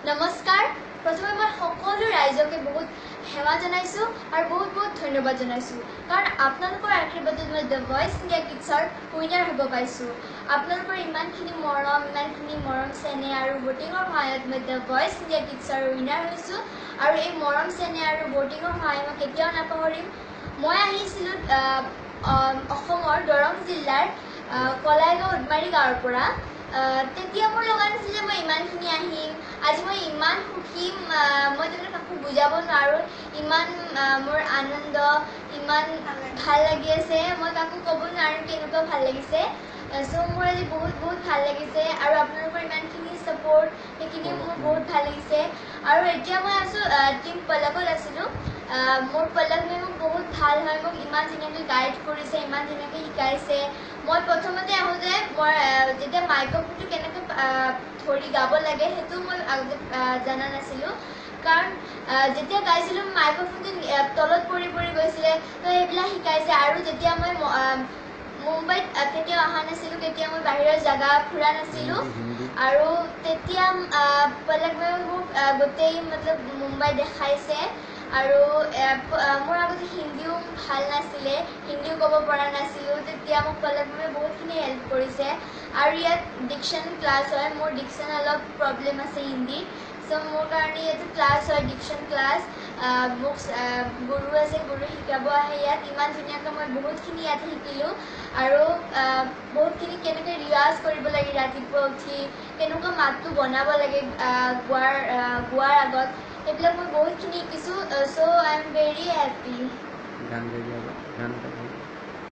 নমস্কাৰ প্ৰথমে মই সকলো ৰাইজকে বহুত সেৱা জনাইছো আৰু বহুত বহুত ধন্যবাদ জনাইছো কাৰণ আপোনালোকৰ আশীৰ্বাদত মই দ্য ভইচ ইণ্ডিয়া কিডছৰ উইনাৰ হ'ব পাইছো আপোনালোকৰ ইমানখিনি মৰম চেনেহ আৰু ভোটিঙৰ সহায়ত মই দ্য ভইচ ইণ্ডিয়া কিডছৰ উইনাৰ হৈছো আৰু এই মৰম চেনেহ আৰু ভোটিঙৰ সহায় মই কেতিয়াও নাপাহৰিম মই আহিছিলো অসমৰ দৰং জিলাৰ কলাইগাঁও উদমাৰী গাঁৱৰ পৰা তেতিয়া মোৰ লগা নাছিল যে মই ইমানখিনি আহিম আজি মই ইমান সুখী মই তেনেকৈ কাকো বুজাব নোৱাৰোঁ ইমান মোৰ আনন্দ ইমান ভাল লাগি আছে মই কাকো ক'ব নোৱাৰিম কেনেকুৱা ভাল লাগিছে চ' মোৰ আজি বহুত ভাল লাগিছে আৰু আপোনালোকৰ ইমানখিনি ছাপোৰ্ট সেইখিনি মোৰ বহুত ভাল লাগিছে আৰু এতিয়া মই আছোঁ টিম পলকত আছিলোঁ মোৰ পলক মেম মোক বহুত ভাল হয় মোক ইমান ধুনীয়াকৈ গাইড কৰিছে ইমান ধুনীয়াকৈ শিকাইছে মই প্ৰথমতে আহোঁতে মই যেতিয়া মাইক্ৰফোনটো কেনেকৈ ধৰি গাব লাগে সেইটো মই আগতে জনা নাছিলোঁ কাৰণ যেতিয়া গাইছিলোঁ মাইক্ৰফোনটো তলত পৰি গৈছিলে তো সেইবিলাক শিকাইছে আৰু যেতিয়া মই মুম্বাইত কেতিয়াও অহা নাছিলোঁ কেতিয়া মই বাহিৰৰ জেগা ফুৰা নাছিলোঁ আৰু তেতিয়া পলক মেমে মোক গোটেই মতলব মুম্বাই দেখাইছে আৰু মোৰ আগতে হিন্দীও ভাল নাছিলে হিন্দীও ক'ব পৰা নাছিলোঁ তেতিয়া মোক পলক মেমে বহুতখিনি হেল্প কৰিছে আৰু ইয়াত ডিকশ্যন ক্লাছ হয় মোৰ ডিকশ্যন অলপ প্ৰব্লেম আছে হিন্দী চ' মোৰ কাৰণে ইয়াতে ক্লাছ হয় ডিকশ্যন ক্লাছ মোক গুৰু আছে গুৰু শিকাব আহে ইয়াত ইমান ধুনীয়াকৈ মই বহুতখিনি ইয়াতে শিকিলোঁ আৰু বহুতখিনি কেনেকৈ ৰিয়াজ কৰিব লাগে ৰাতিপুৱা উঠি কেনেকুৱা মাতটো বনাব লাগে গোৱাৰ আগত সেইবিলাক মই বহুতখিনি শিকিছোঁ চ' আই এম ভেৰি হেপ্পী